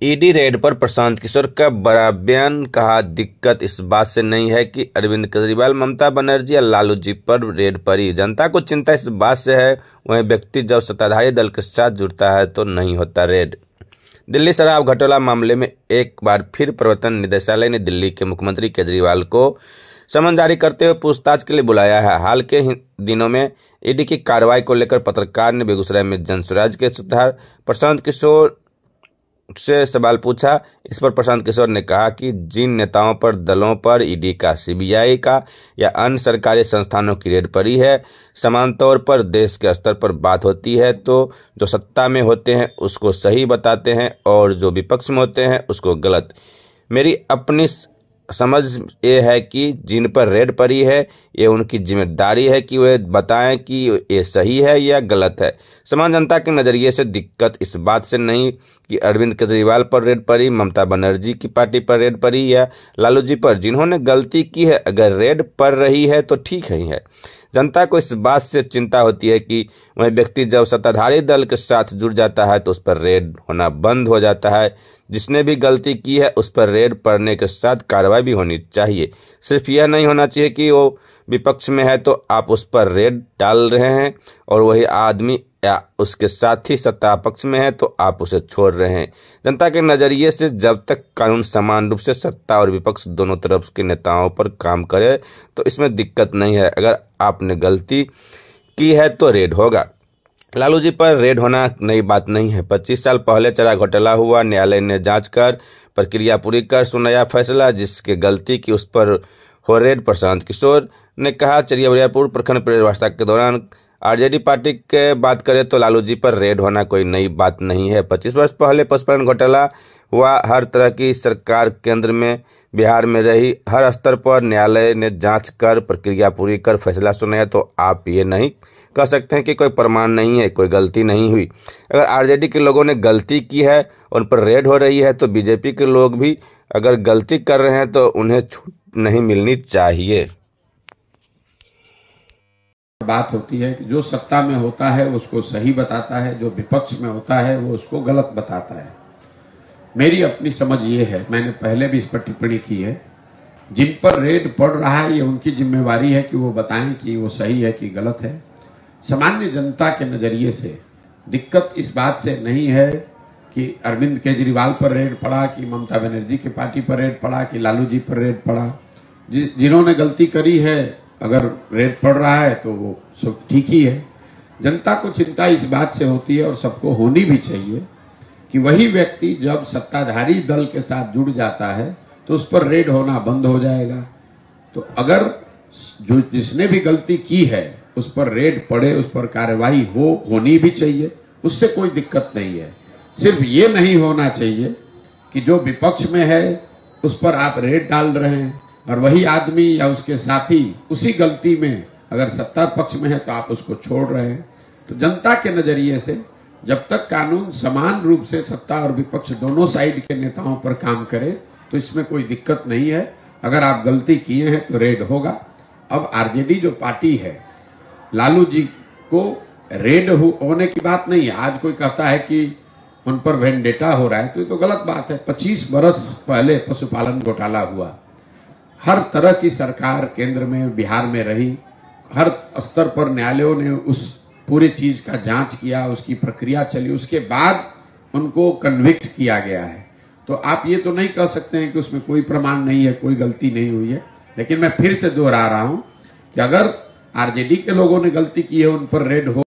ED red पर प्रशांत किशोर का बड़ा बयान, कहा दिक्कत इस बात से नहीं है कि अरविंद केजरीवाल, ममता बनर्जी या लालू जी पर रेड पड़ी। जनता को चिंता इस बात से है, वही व्यक्ति जब सत्ताधारी दल के साथ जुड़ता है तो नहीं होता रेड। दिल्ली शराब घोटाला मामले में एक बार फिर प्रवर्तन निदेशालय ने दिल्ली के मुख्यमंत्री केजरीवाल को समन जारी करते हुए पूछताछ के लिए बुलाया है। हाल के दिनों में ईडी की कार्रवाई को लेकर पत्रकार ने बेगूसराय में जनसुराज के सूत्रधार प्रशांत किशोर से सवाल पूछा। इस पर प्रशांत किशोर ने कहा कि जिन नेताओं पर, दलों पर ईडी का, सीबीआई का या अन्य सरकारी संस्थानों की रेड पड़ी है, समान तौर पर देश के स्तर पर बात होती है तो जो सत्ता में होते हैं उसको सही बताते हैं और जो विपक्ष में होते हैं उसको गलत। मेरी अपनी समझ ये है कि जिन पर रेड पड़ी है ये उनकी जिम्मेदारी है कि वे बताएं कि ये सही है या गलत है। सामान्य जनता के नज़रिए से दिक्कत इस बात से नहीं कि अरविंद केजरीवाल पर रेड पड़ी, ममता बनर्जी की पार्टी पर रेड पड़ी या लालू जी पर, जिन्होंने गलती की है। अगर रेड पड़ रही है तो ठीक ही है। जनता को इस बात से चिंता होती है कि वह व्यक्ति जब सत्ताधारी दल के साथ जुड़ जाता है तो उस पर रेड होना बंद हो जाता है। जिसने भी गलती की है उस पर रेड पड़ने के साथ कार्रवाई भी होनी चाहिए। सिर्फ यह नहीं होना चाहिए कि वो विपक्ष में है तो आप उस पर रेड डाल रहे हैं और वही आदमी या उसके साथ ही सत्ता पक्ष में है तो आप उसे छोड़ रहे हैं। जनता के नज़रिए से जब तक कानून समान रूप से सत्ता और विपक्ष दोनों तरफ के नेताओं पर काम करे तो इसमें दिक्कत नहीं है। अगर आपने गलती की है तो रेड होगा। लालू जी पर रेड होना नई बात नहीं है। 25 साल पहले चारा घोटाला हुआ, न्यायालय ने जांच कर प्रक्रिया पूरी कर सुनाया फैसला। जिसके गलती की उस पर हो रेड। प्रशांत किशोर ने कहा चरियापुर प्रखंड व्यवस्था के दौरान आरजेडी पार्टी के बात करें तो लालू जी पर रेड होना कोई नई बात नहीं है। 25 वर्ष पहले पशुपालन घोटाला हुआ, हर तरह की सरकार केंद्र में बिहार में रही, हर स्तर पर न्यायालय ने जांच कर प्रक्रिया पूरी कर फैसला सुनाया। तो आप ये नहीं कह सकते हैं कि कोई प्रमाण नहीं है, कोई गलती नहीं हुई। अगर आरजेडी के लोगों ने गलती की है, उन पर रेड हो रही है, तो बीजेपी के लोग भी अगर गलती कर रहे हैं तो उन्हें छूट नहीं मिलनी चाहिए। बात होती है कि जो सत्ता में होता है उसको सही बताता है, जो विपक्ष में होता है वो उसको गलत बताता है। मेरी अपनी समझ ये है, मैंने पहले भी इस पर टिप्पणी की है, जिन पर रेड पड़ रहा है ये उनकी जिम्मेवारी है कि वो बताएं कि वो सही है कि गलत है। सामान्य जनता के नजरिए से दिक्कत इस बात से नहीं है कि अरविंद केजरीवाल पर रेड पड़ा, कि ममता बनर्जी की पार्टी पर रेड पड़ा, कि लालू जी पर रेड पड़ा। जिन्होंने गलती करी है अगर रेड पड़ रहा है तो वो सब ठीक ही है। जनता को चिंता इस बात से होती है और सबको होनी भी चाहिए कि वही व्यक्ति जब सत्ताधारी दल के साथ जुड़ जाता है तो उस पर रेड होना बंद हो जाएगा। तो अगर जो जिसने भी गलती की है उस पर रेड पड़े, उस पर कार्रवाई होनी भी चाहिए, उससे कोई दिक्कत नहीं है। सिर्फ ये नहीं होना चाहिए कि जो विपक्ष में है उस पर आप रेड डाल रहे हैं और वही आदमी या उसके साथी उसी गलती में अगर सत्ता पक्ष में है तो आप उसको छोड़ रहे हैं। तो जनता के नजरिए से जब तक कानून समान रूप से सत्ता और विपक्ष दोनों साइड के नेताओं पर काम करे तो इसमें कोई दिक्कत नहीं है। अगर आप गलती किए हैं तो रेड होगा। अब आरजेडी जो पार्टी है, लालू जी को रेड होने की बात नहीं है। आज कोई कहता है कि उन पर वेंडेटा हो रहा है तो ये तो गलत बात है। 25 बरस पहले पशुपालन घोटाला हुआ, हर तरह की सरकार केंद्र में, बिहार में रही, हर स्तर पर न्यायालयों ने उस पूरी चीज का जांच किया, उसकी प्रक्रिया चली, उसके बाद उनको कन्विक्ट किया गया है। तो आप ये तो नहीं कह सकते हैं कि उसमें कोई प्रमाण नहीं है, कोई गलती नहीं हुई है। लेकिन मैं फिर से दोहरा रहा हूं कि अगर आरजेडी के लोगों ने गलती की है उन पर रेड हो